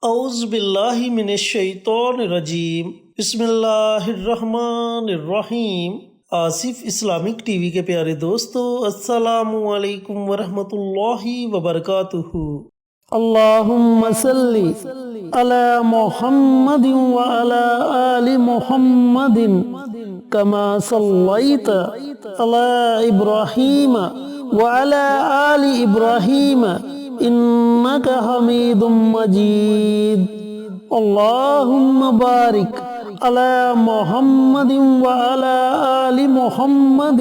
اعوذ باللہ من الشیطان الرجیم، بسم اللہ الرحمن الرحیم۔ آصف اسلامک ٹی وی کے پیارے دوستو، السلام علیکم ورحمۃ اللہ وبرکاتہ۔ اللہم صلی علی محمد وعلی آل محمد کما صلیت علی ابراہیم وعلی آل ابراہیم انک حمید مجید۔ اللہم بارک علی محمد وعلی آل محمد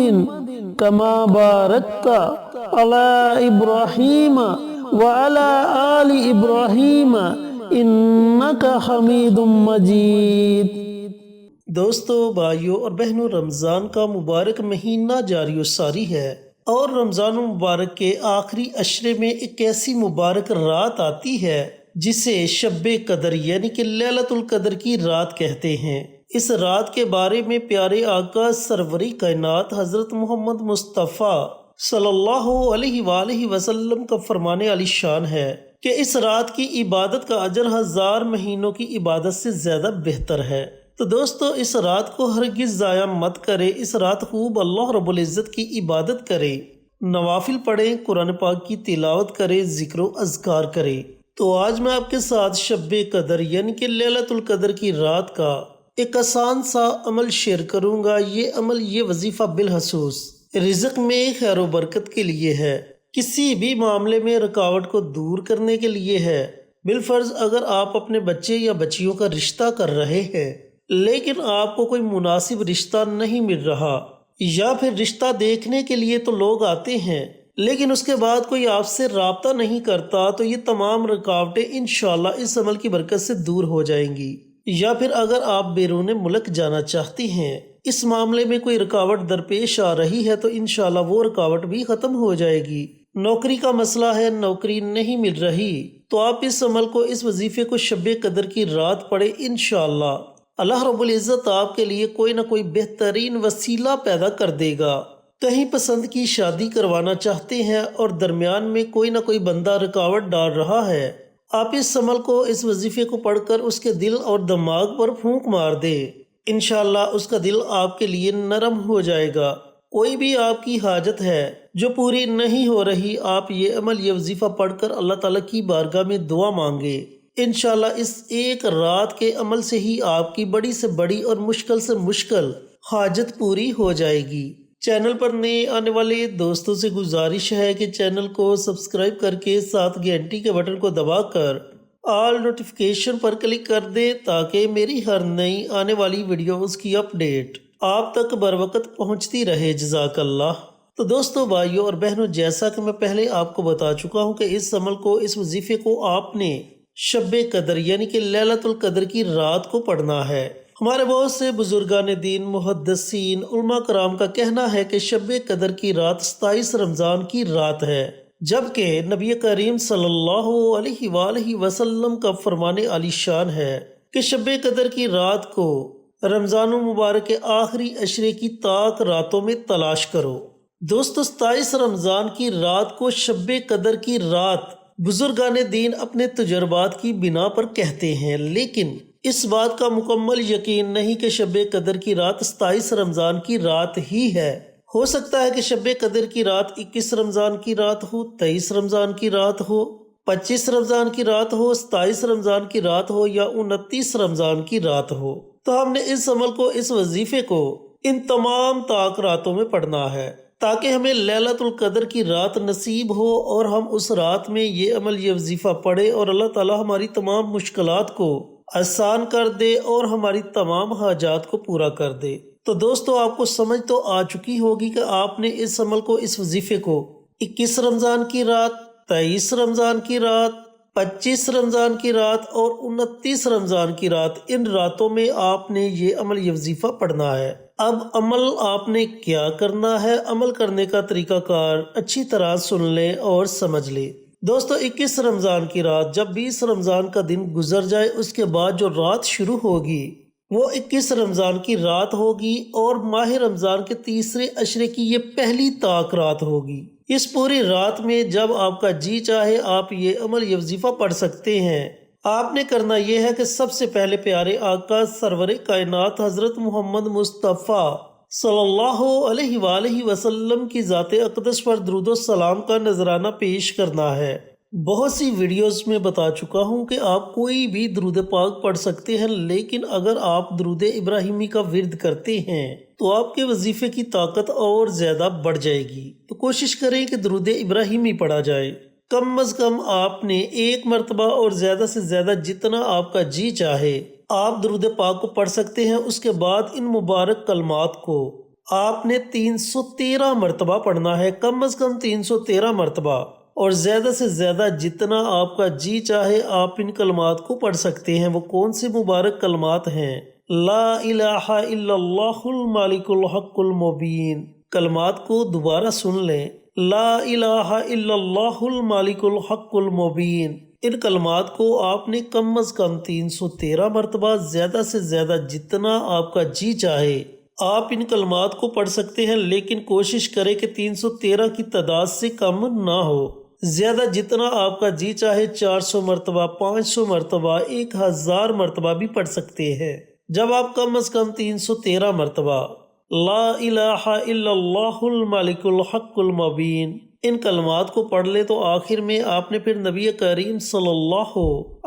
کما بارکت علی ابراہیم وعلی آل ابراہیم انک حمید مجید۔ دوستو، بھائیوں اور بہنوں، رمضان کا مبارک مہینہ جاری و ساری ہے، اور رمضان مبارک کے آخری عشرے میں ایک ایسی مبارک رات آتی ہے جسے شب قدر یعنی کہ لیلۃ القدر کی رات کہتے ہیں۔ اس رات کے بارے میں پیارے آقا سروری کائنات حضرت محمد مصطفیٰ صلی اللہ علیہ وآلہ وسلم کا فرمان علی شان ہے کہ اس رات کی عبادت کا اجر 1000 مہینوں کی عبادت سے زیادہ بہتر ہے۔ تو دوستو، اس رات کو ہرگز ضائع مت کرے۔ اس رات خوب اللہ رب العزت کی عبادت کرے، نوافل پڑھیں، قرآن پاک کی تلاوت کرے، ذکر و اذکار کرے۔ تو آج میں آپ کے ساتھ شب قدر یعنی کہ لیلۃ القدر کی رات کا ایک آسان سا عمل شیئر کروں گا۔ یہ عمل، یہ وظیفہ بالخصوص رزق میں خیر و برکت کے لیے ہے، کسی بھی معاملے میں رکاوٹ کو دور کرنے کے لیے ہے۔ بالفرض اگر آپ اپنے بچے یا بچیوں کا رشتہ کر رہے ہیں لیکن آپ کو کوئی مناسب رشتہ نہیں مل رہا، یا پھر رشتہ دیکھنے کے لیے تو لوگ آتے ہیں لیکن اس کے بعد کوئی آپ سے رابطہ نہیں کرتا، تو یہ تمام رکاوٹیں انشاءاللہ اس عمل کی برکت سے دور ہو جائیں گی۔ یا پھر اگر آپ بیرون ملک جانا چاہتی ہیں، اس معاملے میں کوئی رکاوٹ درپیش آ رہی ہے، تو انشاءاللہ وہ رکاوٹ بھی ختم ہو جائے گی۔ نوکری کا مسئلہ ہے، نوکری نہیں مل رہی، تو آپ اس عمل کو، اس وظیفے کو شب قدر کی رات پڑھیں۔ انشاءاللہ اللہ رب العزت آپ کے لیے کوئی نہ کوئی بہترین وسیلہ پیدا کر دے گا۔ کہیں پسند کی شادی کروانا چاہتے ہیں اور درمیان میں کوئی نہ کوئی بندہ رکاوٹ ڈال رہا ہے، آپ اس عمل کو، اس وظیفے کو پڑھ کر اس کے دل اور دماغ پر پھونک مار دیں۔ انشاءاللہ اس کا دل آپ کے لیے نرم ہو جائے گا۔ کوئی بھی آپ کی حاجت ہے جو پوری نہیں ہو رہی، آپ یہ عمل، یہ وظیفہ پڑھ کر اللہ تعالیٰ کی بارگاہ میں دعا مانگے۔ انشاءاللہ اس ایک رات کے عمل سے ہی آپ کی بڑی سے بڑی اور مشکل سے مشکل حاجت پوری ہو جائے گی۔ چینل پر نئے آنے والے دوستوں سے گزارش ہے کہ چینل کو سبسکرائب کر کے ساتھ گھنٹی کے بٹن کو دبا کر آل نوٹیفیکیشن پر کلک کر دیں، تاکہ میری ہر نئی آنے والی ویڈیوز کی اپڈیٹ آپ تک بر وقت پہنچتی رہے۔ جزاک اللہ۔ تو دوستو، بھائیوں اور بہنوں، جیسا کہ میں پہلے آپ کو بتا چکا ہوں کہ اس عمل کو، اس وظیفے کو آپ نے شب قدر یعنی کہ لیلۃ القدر کی رات کو پڑھنا ہے۔ ہمارے بہت سے بزرگان دین، محدثین، علماء کرام کا کہنا ہے کہ شب قدر کی رات 27 رمضان کی رات ہے، جبکہ نبی کریم صلی اللہ علیہ وآلہ وسلم کا فرمان علی شان ہے کہ شب قدر کی رات کو رمضان المبارک کے آخری عشرے کی طاق راتوں میں تلاش کرو۔ دوستو، 27 رمضان کی رات کو شب قدر کی رات بزرگان دین اپنے تجربات کی بنا پر کہتے ہیں، لیکن اس بات کا مکمل یقین نہیں کہ شب قدر کی رات 27 رمضان کی رات ہی ہے۔ ہو سکتا ہے کہ شب قدر کی رات 21 رمضان کی رات ہو، 23 رمضان کی رات ہو، 25 رمضان کی رات ہو، 27 رمضان کی رات ہو، یا 29 رمضان کی رات ہو۔ تو ہم نے اس عمل کو، اس وظیفے کو ان تمام طاق راتوں میں پڑھنا ہے، تاکہ ہمیں لیلۃ القدر کی رات نصیب ہو اور ہم اس رات میں یہ عمل، یہ وظیفہ پڑھیں، اور اللہ تعالیٰ ہماری تمام مشکلات کو آسان کر دے اور ہماری تمام حاجات کو پورا کر دے۔ تو دوستو، آپ کو سمجھ تو آ چکی ہوگی کہ آپ نے اس عمل کو، اس وظیفے کو 21 رمضان کی رات، 23 رمضان کی رات، 25 رمضان کی رات اور 29 رمضان کی رات، ان راتوں میں آپ نے یہ عمل، یہ وظیفہ پڑھنا ہے۔ اب عمل آپ نے کیا کرنا ہے، عمل کرنے کا طریقہ کار اچھی طرح سن لیں اور سمجھ لیں۔ دوستو، 21 رمضان کی رات، جب 20 رمضان کا دن گزر جائے، اس کے بعد جو رات شروع ہوگی وہ 21 رمضان کی رات ہوگی، اور ماہ رمضان کے تیسرے عشرے کی یہ پہلی طاق رات ہوگی۔ اس پوری رات میں جب آپ کا جی چاہے آپ یہ عمل، یہ وظیفہ پڑھ سکتے ہیں۔ آپ نے کرنا یہ ہے کہ سب سے پہلے پیارے آقا سرور کائنات حضرت محمد مصطفیٰ صلی اللہ علیہ وآلہ وسلم کی ذات اقدس پر درود و سلام کا نذرانہ پیش کرنا ہے۔ بہت سی ویڈیوز میں بتا چکا ہوں کہ آپ کوئی بھی درود پاک پڑھ سکتے ہیں، لیکن اگر آپ درود ابراہیمی کا ورد کرتے ہیں تو آپ کے وظیفے کی طاقت اور زیادہ بڑھ جائے گی۔ تو کوشش کریں کہ درود ابراہیمی پڑھا جائے۔ کم از کم آپ نے ایک مرتبہ اور زیادہ سے زیادہ جتنا آپ کا جی چاہے آپ درود پاک کو پڑھ سکتے ہیں۔ اس کے بعد ان مبارک کلمات کو آپ نے 313 مرتبہ پڑھنا ہے، کم از کم 313 مرتبہ، اور زیادہ سے زیادہ جتنا آپ کا جی چاہے آپ ان کلمات کو پڑھ سکتے ہیں۔ وہ کون سے مبارک کلمات ہیں؟ لا الہ الا اللہ المالک الحق المبین۔ کلمات کو دوبارہ سن لیں۔ لا الہ الا اللہ المالک الحق المبین۔ ان کلمات کو آپ نے کم از کم 313 مرتبہ، زیادہ سے زیادہ جتنا آپ کا جی چاہے آپ ان کلمات کو پڑھ سکتے ہیں، لیکن کوشش کریں کہ 313 کی تعداد سے کم نہ ہو۔ زیادہ جتنا آپ کا جی چاہے 400 مرتبہ، 500 مرتبہ، 1000 مرتبہ بھی پڑھ سکتے ہیں۔ جب آپ کم از کم 313 مرتبہ لا الہ الا اللہ المالک الحق المبین ان کلمات کو پڑھ لے تو آخر میں آپ نے پھر نبی کریم صلی اللہ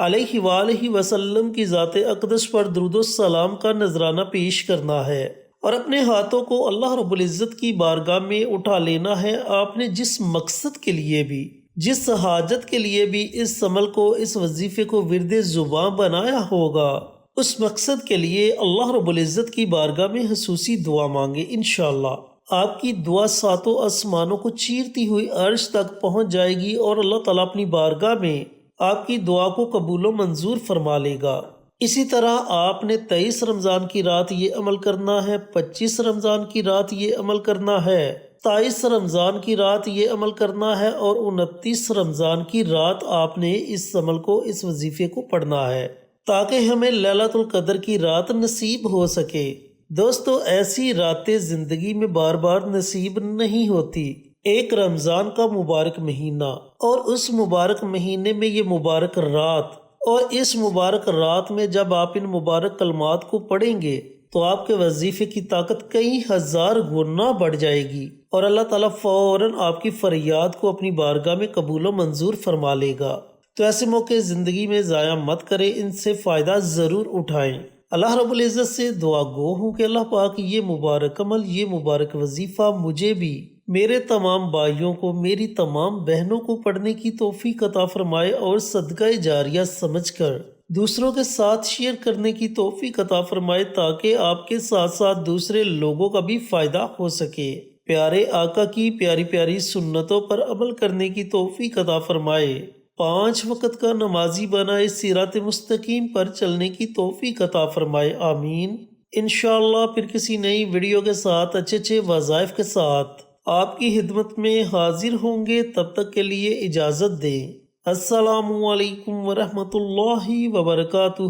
علیہ وآلہ وسلم کی ذات اقدس پر درود و سلام کا نذرانہ پیش کرنا ہے، اور اپنے ہاتھوں کو اللہ رب العزت کی بارگاہ میں اٹھا لینا ہے۔ آپ نے جس مقصد کے لیے بھی، جس حاجت کے لیے بھی اس عمل کو، اس وظیفے کو ورد زباں بنایا ہوگا، اس مقصد کے لیے اللہ رب العزت کی بارگاہ میں خصوصی دعا مانگے۔ انشاءاللہ آپ کی دعا ساتوں آسمانوں کو چیرتی ہوئی عرش تک پہنچ جائے گی، اور اللہ تعالیٰ اپنی بارگاہ میں آپ کی دعا کو قبول و منظور فرما لے گا۔ اسی طرح آپ نے 23 رمضان کی رات یہ عمل کرنا ہے، 25 رمضان کی رات یہ عمل کرنا ہے، 27 رمضان کی رات یہ عمل کرنا ہے، اور 29 رمضان کی رات آپ نے اس عمل کو، اس وظیفے کو پڑھنا ہے، تاکہ ہمیں لیلۃ القدر کی رات نصیب ہو سکے۔ دوستو، ایسی راتیں زندگی میں بار بار نصیب نہیں ہوتی۔ ایک رمضان کا مبارک مہینہ، اور اس مبارک مہینے میں یہ مبارک رات، اور اس مبارک رات میں جب آپ ان مبارک کلمات کو پڑھیں گے تو آپ کے وظیفے کی طاقت کئی ہزار گنا بڑھ جائے گی، اور اللہ تعالیٰ فوراً آپ کی فریاد کو اپنی بارگاہ میں قبول و منظور فرما لے گا۔ تو ایسے موقع زندگی میں ضائع مت کریں، ان سے فائدہ ضرور اٹھائیں۔ اللہ رب العزت سے دعا گو ہوں کہ اللہ پاک یہ مبارک عمل، یہ مبارک وظیفہ مجھے بھی، میرے تمام بھائیوں کو، میری تمام بہنوں کو پڑھنے کی توفیق عطا فرمائے، اور صدقہ جاریہ سمجھ کر دوسروں کے ساتھ شیئر کرنے کی توفیق عطا فرمائے، تاکہ آپ کے ساتھ ساتھ دوسرے لوگوں کا بھی فائدہ ہو سکے۔ پیارے آقا کی پیاری پیاری سنتوں پر عمل کرنے کی توفیق عطا فرمائے، 5 وقت کا نمازی بنائے، صراط مستقیم پر چلنے کی توفیق عطا فرمائے، آمین۔ انشاءاللہ پھر کسی نئی ویڈیو کے ساتھ، اچھے وظائف کے ساتھ آپ کی خدمت میں حاضر ہوں گے۔ تب تک کے لیے اجازت دیں۔ السلام علیکم ورحمۃ اللہ وبرکاتہ۔